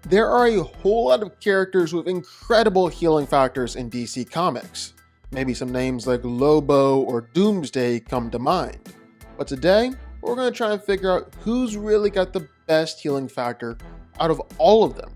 There are a whole lot of characters with incredible healing factors in DC Comics. Maybe some names like Lobo or Doomsday come to mind. But today, we're going to try and figure out who's really got the best healing factor out of all of them.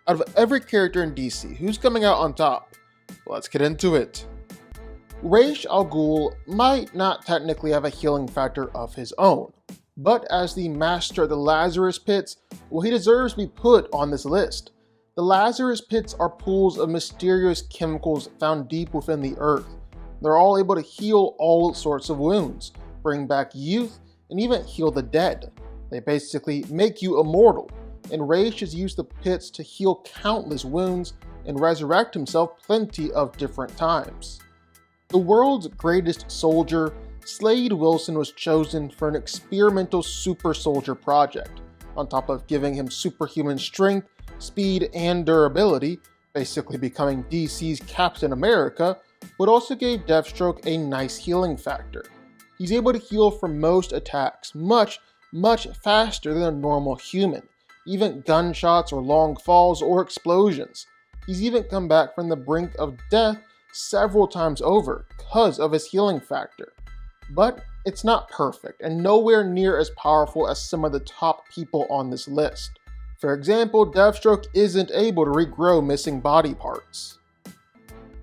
Out of every character in DC, who's coming out on top? Let's get into it. Ra's al Ghul might not technically have a healing factor of his own, but as the master of the Lazarus pits, well, he deserves to be put on this list. The Lazarus pits are pools of mysterious chemicals found deep within the earth. They're all able to heal all sorts of wounds, bring back youth, and even heal the dead. They basically make you immortal, and Ra's has used the pits to heal countless wounds and resurrect himself plenty of different times. The world's greatest soldier, Slade Wilson, was chosen for an experimental super soldier project. On top of giving him superhuman strength, speed, and durability, basically becoming DC's Captain America, but also gave Deathstroke a nice healing factor. He's able to heal from most attacks much faster than a normal human, even gunshots or long falls or explosions. He's even come back from the brink of death several times over because of his healing factor. But it's not perfect and nowhere near as powerful as some of the top people on this list. For example, Deathstroke isn't able to regrow missing body parts.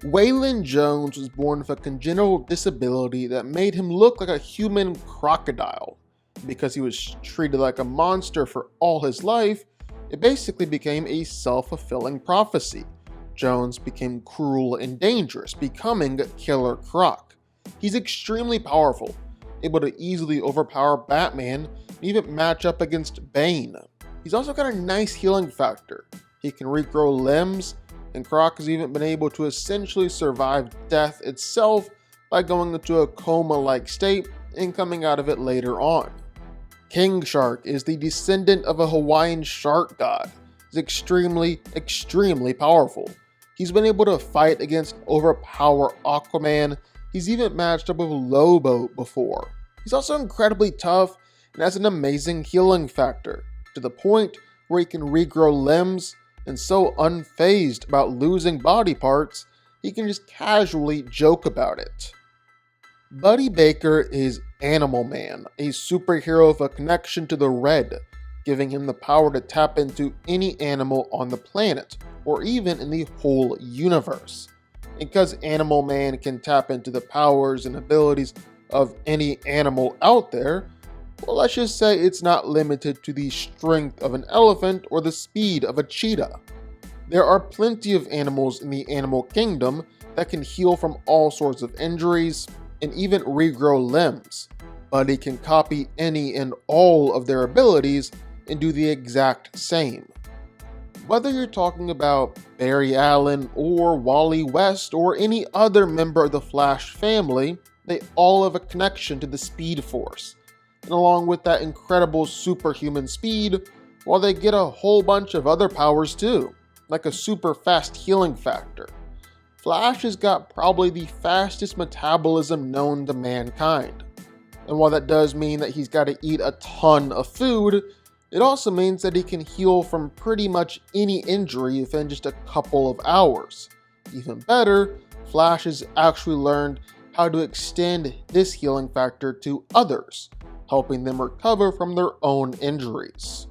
Waylon Jones was born with a congenital disability that made him look like a human crocodile. Because he was treated like a monster for all his life, it basically became a self-fulfilling prophecy. Jones became cruel and dangerous, becoming Killer Croc. He's extremely powerful, able to easily overpower Batman and even match up against Bane. He's also got a nice healing factor. He can regrow limbs, and Croc has even been able to essentially survive death itself by going into a coma-like state and coming out of it later on. King Shark is the descendant of a Hawaiian shark god. He's extremely powerful. He's been able to fight against overpower Aquaman. He's even matched up with Lobo before. He's also incredibly tough and has an amazing healing factor, to the point where he can regrow limbs, and so unfazed about losing body parts, he can just casually joke about it. Buddy Baker is Animal Man, a superhero with a connection to the red, giving him the power to tap into any animal on the planet, or even in the whole universe. Because Animal Man can tap into the powers and abilities of any animal out there, well, let's just say it's not limited to the strength of an elephant or the speed of a cheetah. There are plenty of animals in the animal kingdom that can heal from all sorts of injuries and even regrow limbs. Buddy can copy any and all of their abilities and do the exact same. Whether you're talking about Barry Allen or Wally West or any other member of the Flash family, they all have a connection to the Speed Force. And along with that incredible superhuman speed, well, they get a whole bunch of other powers too, like a super fast healing factor. Flash has got probably the fastest metabolism known to mankind. And while that does mean that he's got to eat a ton of food, it also means that he can heal from pretty much any injury within just a couple of hours. Even better, Flash has actually learned how to extend this healing factor to others, helping them recover from their own injuries.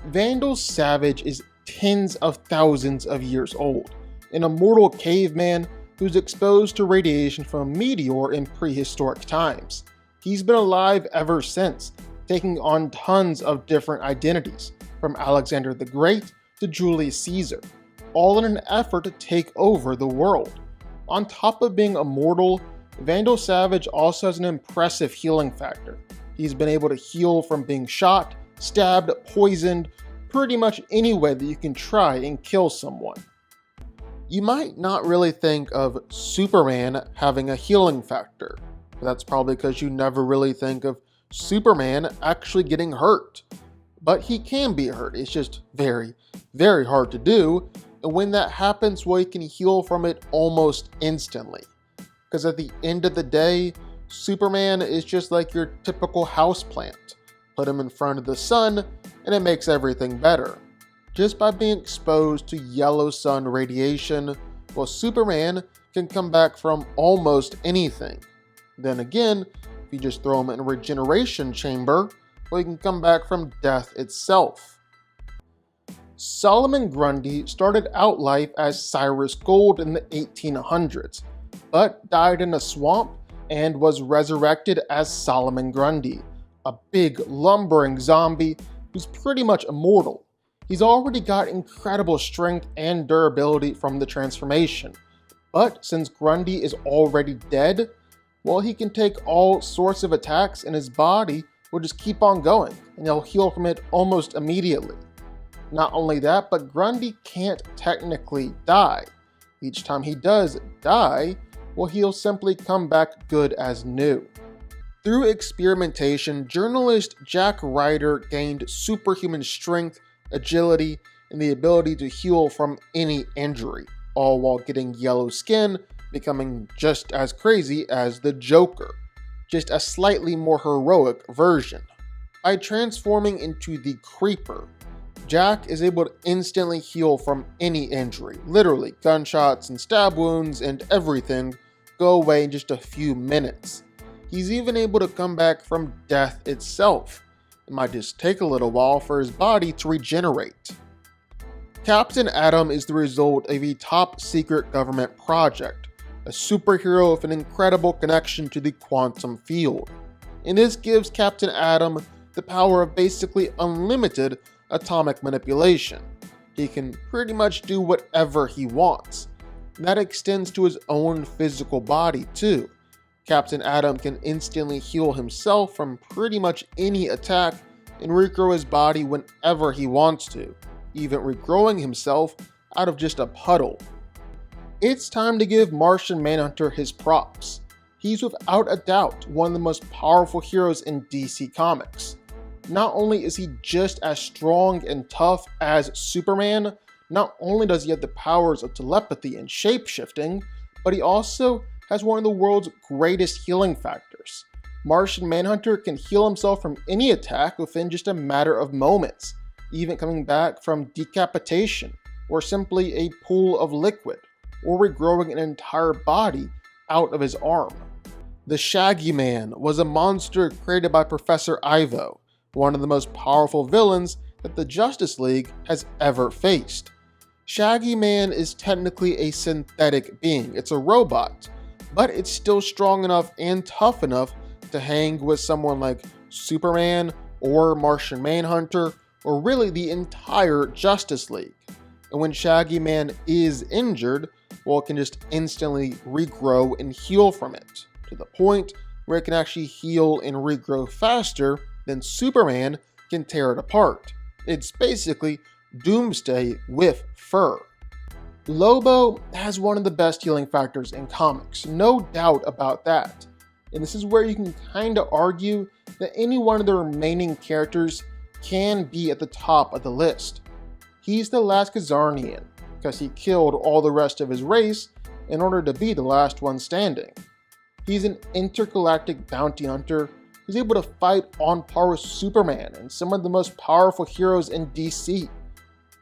Vandal Savage is tens of thousands of years old, an immortal caveman who's exposed to radiation from a meteor in prehistoric times. He's been alive ever since, taking on tons of different identities, from Alexander the Great to Julius Caesar, all in an effort to take over the world. On top of being immortal, Vandal Savage also has an impressive healing factor. He's been able to heal from being shot, stabbed, poisoned, pretty much any way that you can try and kill someone. You might not really think of Superman having a healing factor, but that's probably because you never really think of Superman actually getting hurt. But he can be hurt, it's just very hard to do, and when that happens, well, you can heal from it almost instantly. Because at the end of the day, Superman is just like your typical houseplant. Put him in front of the sun, and it makes everything better. just by being exposed to yellow sun radiation, while Superman can come back from almost anything. Then again, if you just throw him in a regeneration chamber, well, he can come back from death itself. Solomon Grundy started out life as Cyrus Gold in the 1800s, but died in a swamp and was resurrected as Solomon Grundy, a big, lumbering zombie who's pretty much immortal. He's already got incredible strength and durability from the transformation, but since Grundy is already dead, well, he can take all sorts of attacks and his body will just keep on going, and he'll heal from it almost immediately. Not only that, but Grundy can't technically die. Each time he does die, well, he'll simply come back good as new. Through experimentation, journalist Jack Ryder gained superhuman strength, agility, and the ability to heal from any injury, all while getting yellow skin, becoming just as crazy as the Joker, just a slightly more heroic version. By transforming into the Creeper, Jack is able to instantly heal from any injury. Literally, gunshots and stab wounds and everything go away in just a few minutes. He's even able to come back from death itself. It might just take a little while for his body to regenerate. Captain Atom is the result of a top-secret government project, a superhero with an incredible connection to the quantum field. And this gives Captain Atom the power of basically unlimited atomic manipulation. He can pretty much do whatever he wants. And that extends to his own physical body too. Captain Atom can instantly heal himself from pretty much any attack and regrow his body whenever he wants to, even regrowing himself out of just a puddle. It's time to give Martian Manhunter his props. He's without a doubt one of the most powerful heroes in DC Comics. Not only is he just as strong and tough as Superman, not only does he have the powers of telepathy and shape-shifting, but he also has one of the world's greatest healing factors. Martian Manhunter can heal himself from any attack within just a matter of moments, even coming back from decapitation, or simply a pool of liquid, or regrowing an entire body out of his arm. The Shaggy Man was a monster created by Professor Ivo, one of the most powerful villains that the Justice League has ever faced. Shaggy Man is technically a synthetic being. It's a robot, but it's still strong enough and tough enough to hang with someone like Superman or Martian Manhunter, or really the entire Justice League. And when Shaggy Man is injured, well, it can just instantly regrow and heal from it, to the point where it can actually heal and regrow faster than Superman can tear it apart. It's basically Doomsday with fur. Lobo has one of the best healing factors in comics, no doubt about that. And this is where you can kinda argue that any one of the remaining characters can be at the top of the list. He's the last Khazarian, because he killed all the rest of his race in order to be the last one standing. He's an intergalactic bounty hunter who's able to fight on par with Superman and some of the most powerful heroes in DC.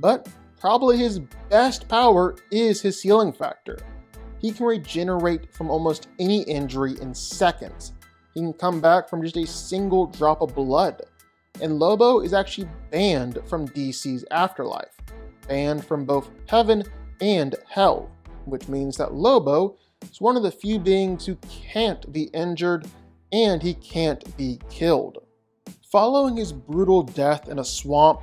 But probably his best power is his healing factor. He can regenerate from almost any injury in seconds. He can come back from just a single drop of blood. And Lobo is actually banned from DC's afterlife, banned from both heaven and hell, which means that Lobo is one of the few beings who can't be injured and he can't be killed. Following his brutal death in a swamp,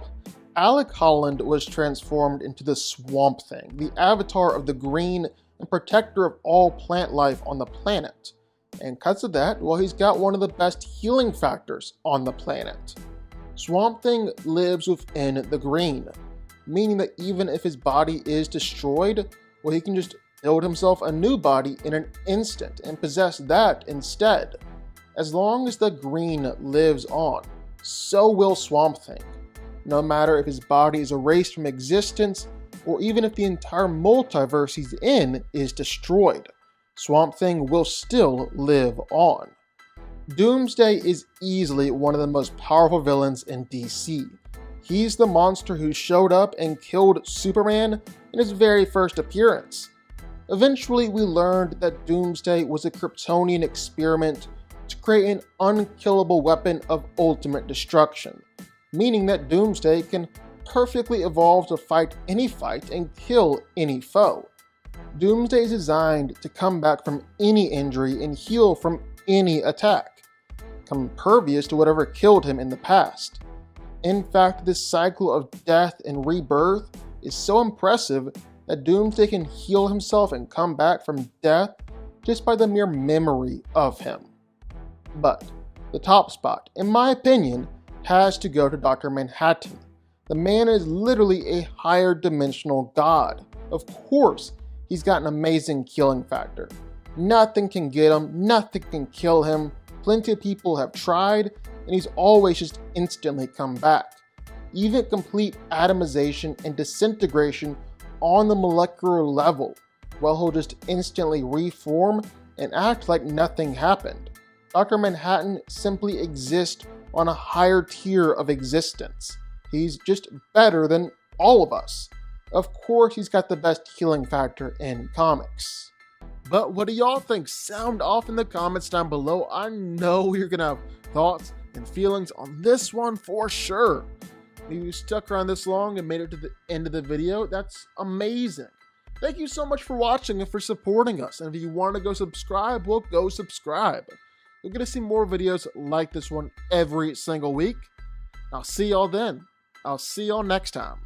Alec Holland was transformed into the Swamp Thing, the avatar of the green and protector of all plant life on the planet. And because of that, well, he's got one of the best healing factors on the planet. Swamp Thing lives within the green, meaning that even if his body is destroyed, well, he can just build himself a new body in an instant and possess that instead. As long as the green lives on, so will Swamp Thing. No matter if his body is erased from existence, or even if the entire multiverse he's in is destroyed, Swamp Thing will still live on. Doomsday is easily one of the most powerful villains in DC. He's the monster who showed up and killed Superman in his very first appearance. Eventually, we learned that Doomsday was a Kryptonian experiment to create an unkillable weapon of ultimate destruction, meaning that Doomsday can perfectly evolve to fight any fight and kill any foe. Doomsday is designed to come back from any injury and heal from any attack, become impervious to whatever killed him in the past. In fact, this cycle of death and rebirth is so impressive that Doomsday can heal himself and come back from death just by the mere memory of him. But the top spot, in my opinion, has to go to Dr. Manhattan. The man is literally a higher dimensional god. Of course, he's got an amazing killing factor. Nothing can get him, nothing can kill him. Plenty of people have tried, and he's always just instantly come back. Even complete atomization and disintegration on the molecular level, well, he'll just instantly reform and act like nothing happened. Dr. Manhattan simply exists on a higher tier of existence. He's just better than all of us. Of course, he's got the best healing factor in comics. But what do y'all think? Sound off in the comments down below. I know you're gonna have thoughts and feelings on this one for sure. If you stuck around this long and made it to the end of the video, that's amazing. Thank you so much for watching and for supporting us. And if you want to go subscribe, well, go subscribe. You're going to see more videos like this one every single week. I'll see y'all then. I'll see y'all next time.